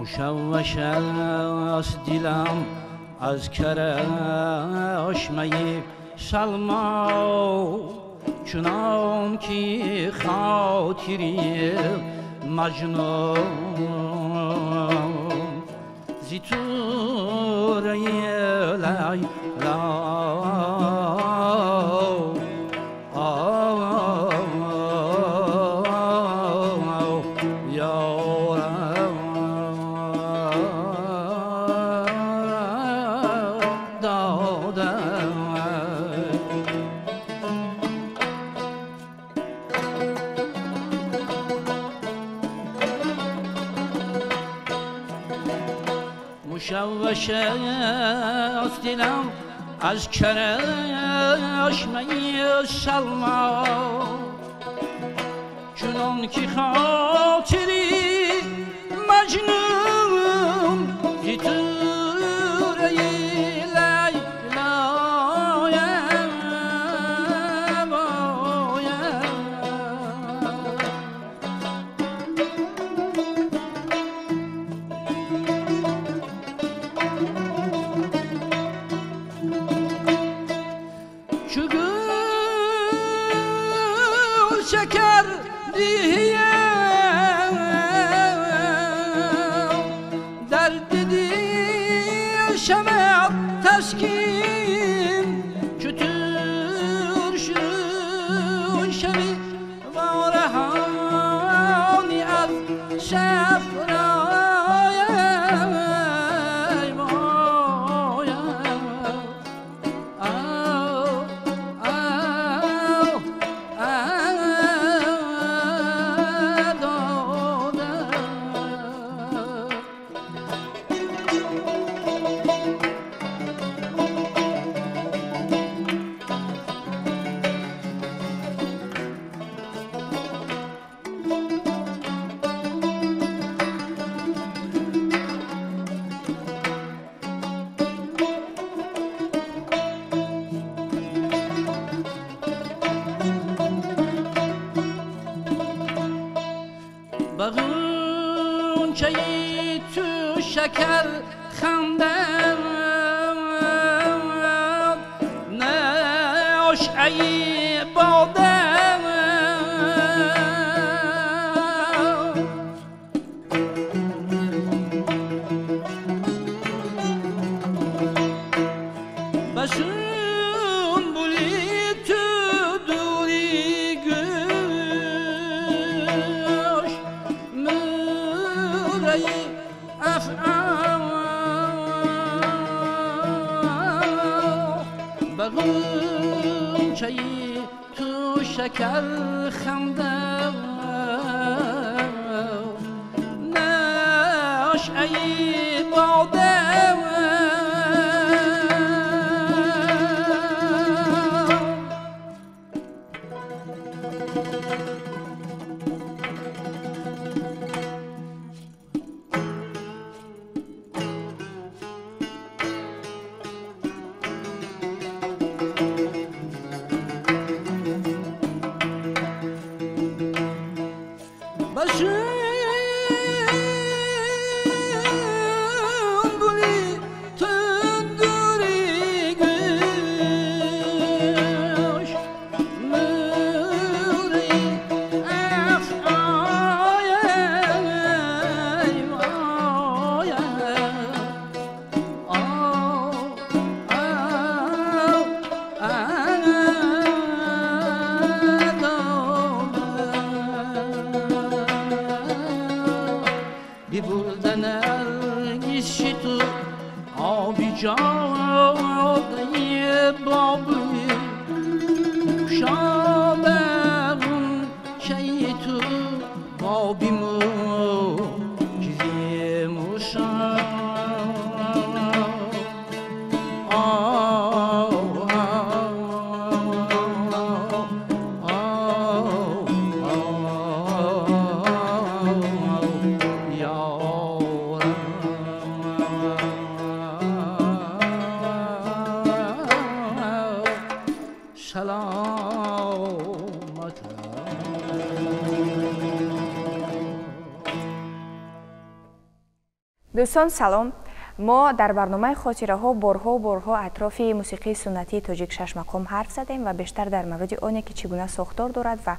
مشوش است دلم از کرشمه سلما، چنان که خاطری مجنون زی توره لیلا. مشوش است دلم از کرشمه سلما، چنان که خاطری مجنون زی توره لیلا. شکر دیه درد دیه شمع تسکین چطور شون شوی وارهانی از شفرای بغونچه تو شکر خندم ناشعی بادم بسون بولی تو دوری گوش موری افعال بغونچه تو شکر خندم ناشعی بادم بسون بولی تو دوری گوش موری افعای bir burada nergis şitu abi canı babı şabeğun şeytu babimu çizimuşa سلامت دوستان سلام. ما در برنامه خاطره‌ها بارها اطراف موسیقی سنتی تاجیک شش مقام حرف زدیم و بیشتر در مورد آنی که چگونه ساختار دارد و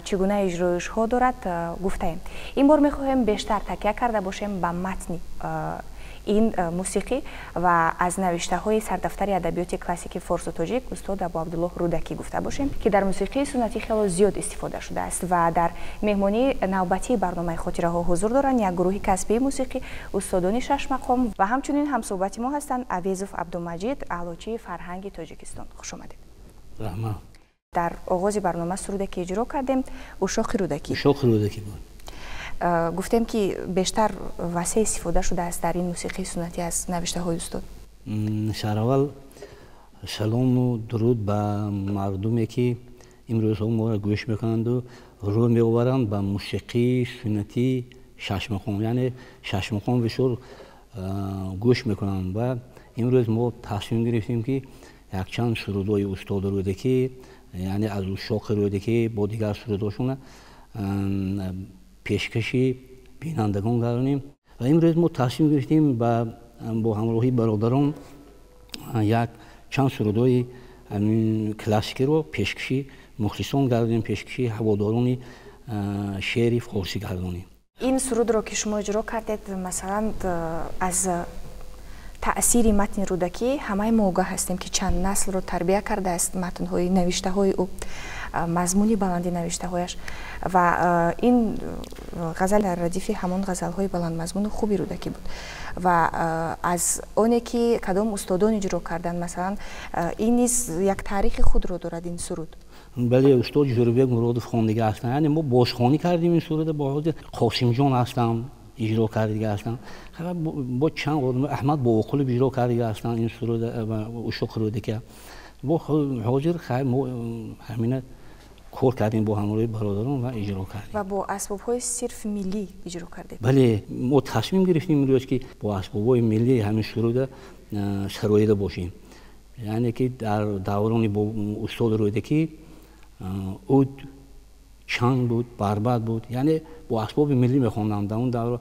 چگونه اجرایش ها دارد گفتیم. این بار می‌خواهیم بیشتر تکیه کرده باشیم به متن این موسیقی و از نوشته های سردفتر ادبیات کلاسیک فارس و تاجیک استاد ابو عبدالله رودکی گفته باشیم که در موسیقی سنتی خیلی زیاد استفاده شده است و در مهمانی نوبتی برنامه خاطره ها حضور دارند یک گروه کسبی موسیقی استادان شش مقام و همچنین همصحبت ما هستند اویزوف عبدالمجید اعلاچی فرهنگ تاجیکستان. خوش آمدید. رحمت. در آغاز برنامه سروده که اجرا کردیم اوشاق رودکی بود. گفتیم که بیشتر وسیع استفاده شده است در این موسیقی سنتی از نوشته های استاد. شهرول سلام و درود به مردمی که امروز ها ما را گوش میکنند و رو میآورند به موسیقی سنتی شش مقام، یعنی شش مقام بسیار گوش میکنند و امروز ما تصمیم گرفتیم که یک چند سرودهای استاد رودکی، یعنی از اوشاق رودکی با دیگر سرودهاشون پیشکشی بینندگان کردیم و امروز ما تصمیم گرفتیم با همراهی برادران یک چند سرودهای کلاسیکی رو پیشکشی مخلصان کردیم، پیشکشی هواداران شعر فارسی کردیم. این سرود رو که شما اجرا کردید مثلا از تأثیر متن رودکی همه ما آگاه هستیم که چند نسل رو تربیت کرده است متن‌های نوشته های او، مضمون بلندی نوشته هایش و این غزل در ردیف همون غزل های بلند مضمون خوبی رودکی بود و از آنی که کدام استادان اجرا کردن مثلا این نیز یک تاریخ خود رو دارد این سرود. بله، استاد جوربیک مرادوف خواندگی هستن، یعنی ما بازخوانی کردیم این سرود با قاسم جان هستم اجرا کردگی هستن، با چند آدم احمد باقل اجرا کردگی هستن این سرود و اوشاق رودکی با حاضر همین کار کردیم با همراهی برادران و اجرا کردیم و با اسباب‌های صرف ملی اجرا کردیم. بله، ما تصمیم گرفتیم امروز که با اسباب‌های ملی همین سرود سراییده باشیم، یعنی که در دوران با استاد رودکی عود، چنگ بود، بربط بود، یعنی با اسباب ملی می‌خوندم در اون دوره.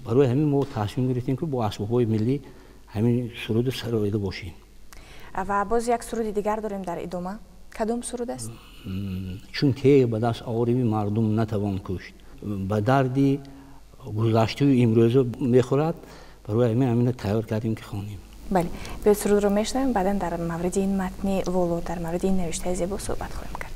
برای همین ما تصمیم گرفتیم که با اسباب‌های ملی همین سرود سراییده باشیم. و باز یک سرود دیگر داریم در ادامه. کدام سرود است؟ چون تیغ به دست آوری مردم نتوان کشت، به دردی گذشته و امروزه میخورد، برای همین تیار کردیم که خوانیم. بله، به سرود رو میشنویم، بعدا در مورد این متن ولو، در مورد این نوشته زیبا صحبت خواهیم کرد.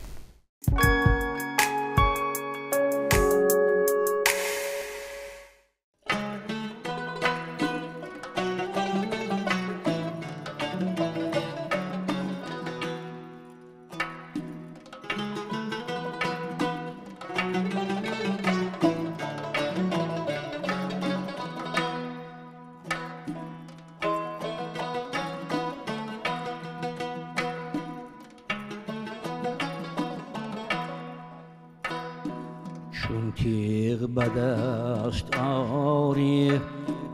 چون تیغ به دست آری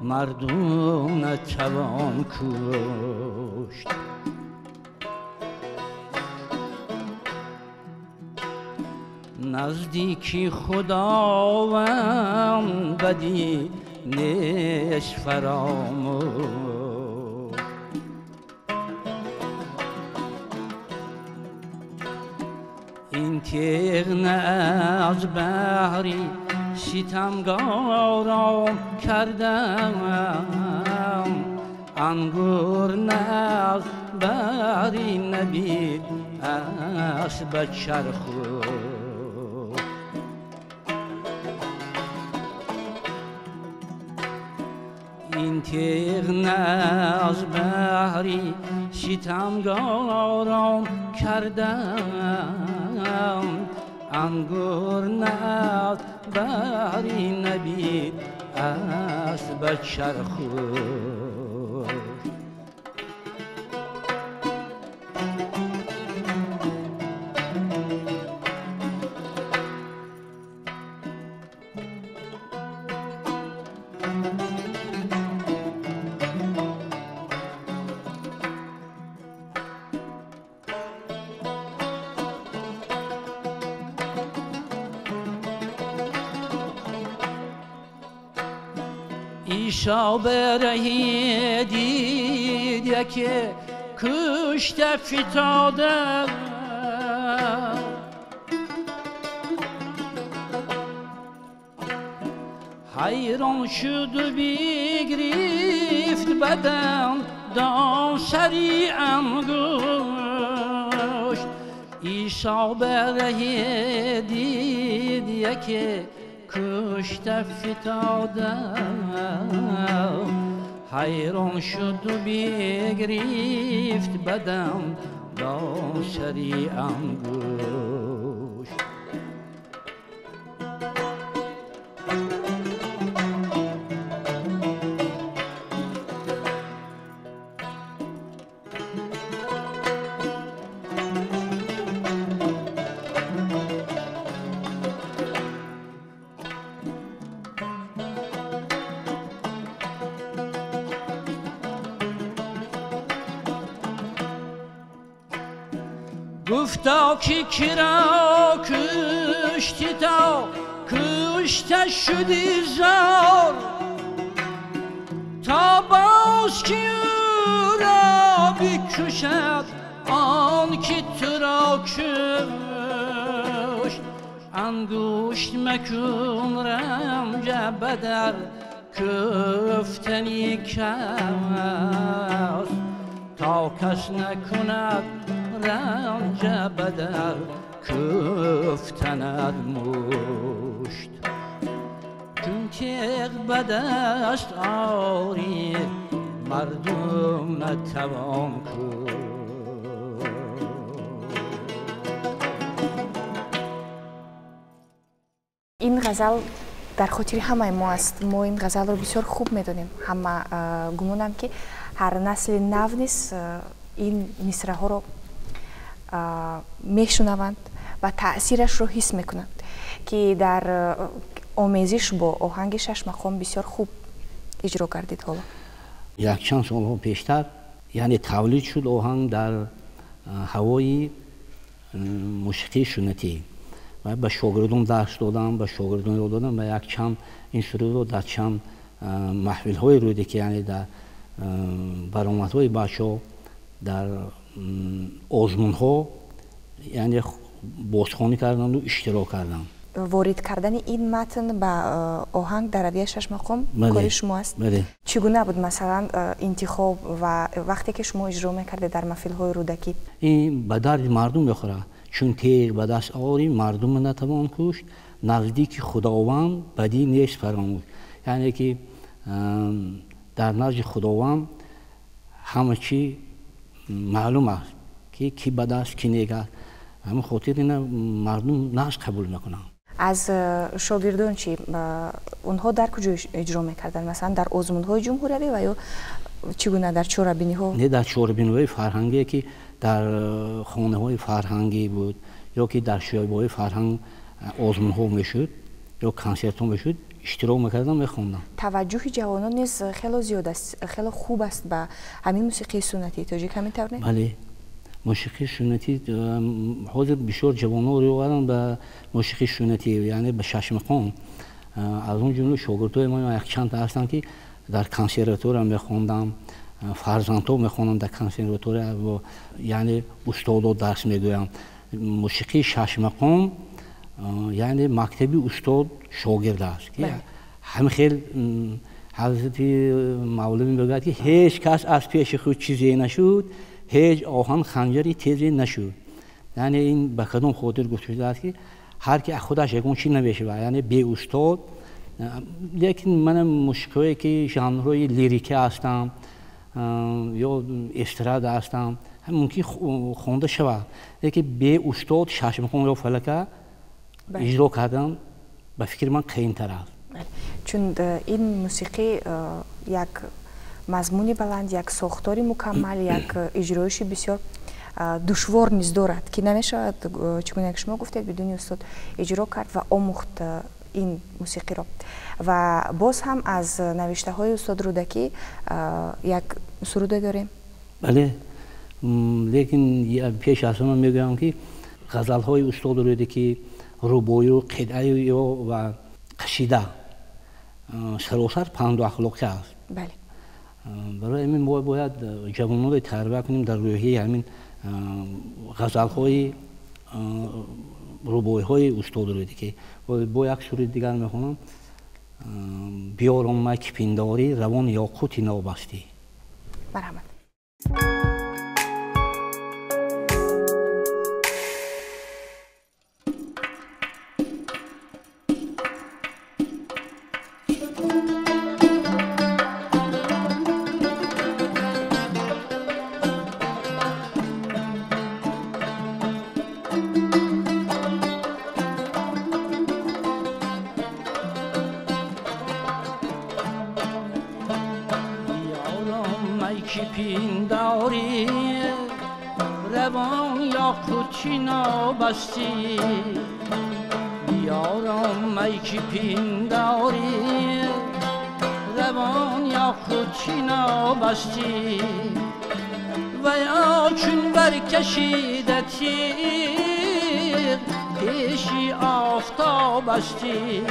مردم نتوان کشت، نزدیکی خداوند بدی نیست فراموش. این تیغ نه از بحری ستمگاران کردم، انگور نه از بحری نبید اسب چرخو. این تیغ نه از بحری ستمگاران کردم، انگور نه از بحری نبید اسب چرخو. ایشا برهی دیده که کشته فتاده حیران شد و بگرفت بدن دان سری انگشت ایشا برهی دیده که کشته فتاده حیران شد و بگرفت بدن دان سری انگشت گفتا که کرا کشتی تا کشته شدی زار تا باز که او را بکشد آن که تو را کشت انگشت مکن رنج بدر کفتنی کس تا کس نکند رنج بدر کفتند مشت چون تیغ به دست آری مردم نتوان کشت این غزل در خاطر همه ما است. ما این غزل رو بسیار خوب میدونیم. همه گمونم که هر نسل نو نیست این مصرع ها رو میشنوند و تأثیرش رو حس میکنند که در آمیزش با آهنگ شش مقام بسیار خوب اجرا کردید. حالا یک چند سال پیشتر یعنی تولید شد آهنگ در هوای موسیقی سنتی و به شاگردان درس دادم، به شاگردان یاد دادم و یک چند این سرود رو در چند محفل های رویده که یعنی در برآمدهای بچه‌ها در آزمون ها یعنی بازخوانی کردند و اشتراک کردند. وارد کردن این متن به آهنگ در رویه شش مقام کار شما است؟ بله. چگونه بود مثلا انتخاب و وقتی که شما اجرا میکرده در محفل های رودکی؟ این به درد مردم بخوره چون تیغ به دست آوری مردم نتوان کشت نزدیک خداوند بدی نیست فراموش. یعنی که در نزد خداوند همه چی معلوم است که کی بد است کی نیک است. همه خاطر اینا مردم ناز قبول میکنن. از شاگردان چی اونها در کجا اجرا میکردن؟ مثلا در آزمون های جمهوری و یا چگونه در چهاربینی ها؟ نه در چهاربینی های فرهنگی که در خانه های فرهنگی بود یا که در شیابه های فرهنگ آزمون ها میشد یا کنسرت ها میشد اشتراک میکردم میخوندم. توجه جوانان نیز خیلی زیاد است، خیلی خوب است به همین موسیقی سنتی تاجیک همینطور نه؟ بله موسیقی سنتی حاضر بسیار جوانان رو آوردن به موسیقی سنتی یعنی به شش مقام. از اون جمله شاگردای ما یک چند تا هستن که در کنسرواتوار میخوندم، فرزندها میخوندم در کنسرواتوار و یعنی استادا درس میگویم. موسیقی شش مقام یعنی مکتبی استاد شاگرد است که هم خیلی حضرت مولوی میگوید که هیچ کس از پیش خود چیزی نشد، هیچ آهن خنجری تیزی نشد. یعنی این به کدام خاطر گفته شده است که هر کی خودش یکون چی نمیشه یعنی بی استاد. لیکن من موسیقی که ژانرهای لیریکی هستم یا استراد هستم ممکن خونده شود لیکن بی استاد شش مقام یا فلکه اجرا کردن به فکر من قیمتر است. چون این موسیقی یک مضمون بلند، یک ساختاری مکمل، یک اجرایش بسیار دشوار نیز دارد که نمیشود چگونه شما گفتید بدون استاد اجرا کرد و آموخت این موسیقی را. و باز هم از نوشته های استاد رودکی یک سرود داریم. بله لیکن پیش از من میگم که غزل های استاد رودکی ربایی و قطعه و قصیده سراسر پند و اخلاقی است. بله. برای همین ما باید جوانان را تربیت کنیم در روحیه همین غزل‌های رباعی‌های استاد رو دیگه. با یک سوره دیگر میخونم: بیارم مک پنداری روان یاقوت نابستی. مرحمت. پنداری روان یاقوتی نابستی، بیارم میکی پنداری روان یاقوتی نابستی، و یا چون برکشیده تیغ پیشی آفتاب استی،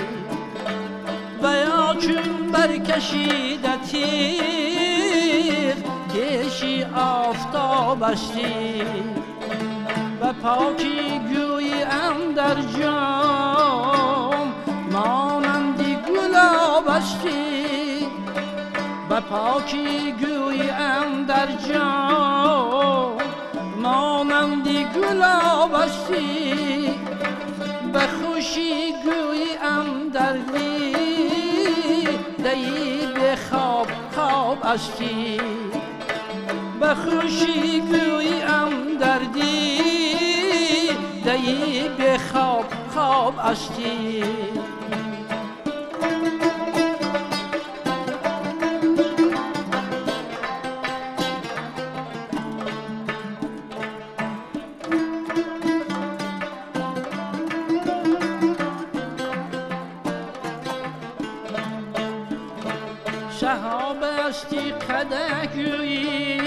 و یا چون برکشیده تیغ پیشی آفتاب استی، و پاکی گویی در جام مانندی گلاب استی، و پاکی گویی در جام مانندی گلاب استی، به خوشی گویی در دیدی به خواب خواب استی، به خوشی گویی در دیدی به خواب خواب استی. شهاب استی قده گویی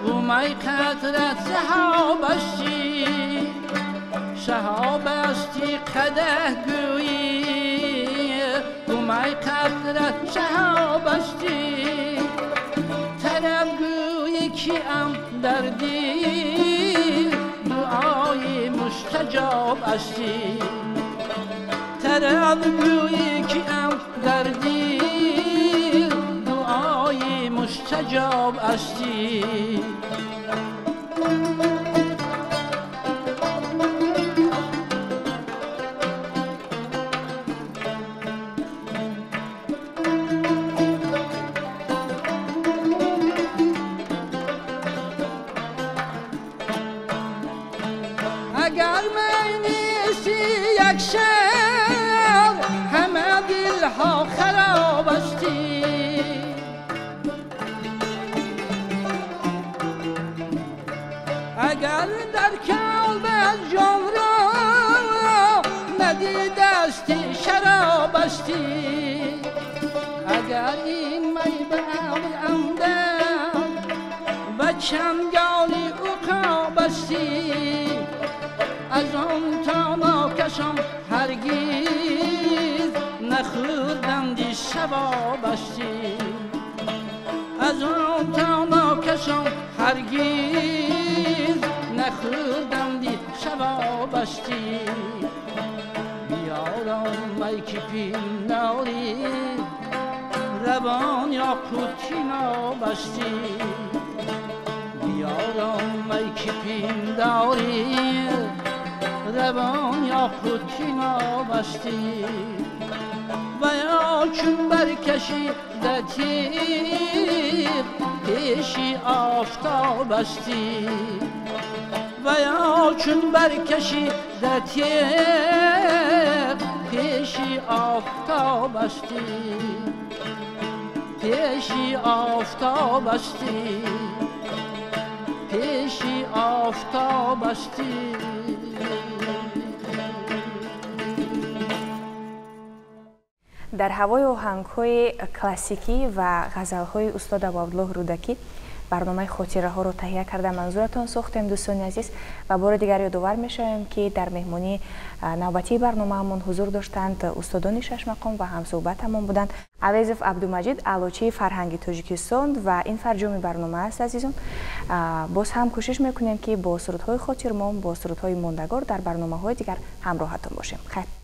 و می قدرت شهاب استی، شهاب استی قده گویی و می قدرت شهاب استی، طرب گویی که در دل دعای مستجاب استی، طرب گویی که در دل دعای مستجاب استی. اگر من نیستی یک شب همه دلها خراب استی، اگر در قلب جان را ندیدستی شراب استی، اگر این می به عقل اندم و چنگالی عقاب استی، از آن تا ناکشم هرگیز نخوردندی شباب استی، از آن تا ناکشم هرگیز نخوردندی شباب استی، بیارم می که پنداری روان یاقوتی نابستی، بیارم می که پنداری روان یاقوتی نابستی، و یا چون برکشیده تیغ پیشی آفتاب استی، و یا چون برکشیده تیغ پیشی آفتاب استی، پیشی آفتاب استی، پیشی آفتاب استی. در هوای آهنگ‌های کلاسیکی و غزل‌های استاد عبدالله رودکی برنامه خاطره ها رو تهیه کرده منظورتان ساختیم دوستان عزیز و بار دیگر یادآور میشویم که در مهمانی نوبتی برنامه‌مون حضور داشتند استادان شش مقام و همصحبتمون بودند عویزف عبدالمجید علوچی فرهنگ تاجیکستان و این فرجام برنامه است عزیزان. باز هم کوشش میکنیم که با سرودهای خاطرمان با سرودهای ماندگار در برنامه‌های دیگر همراهتون باشیم. خیر.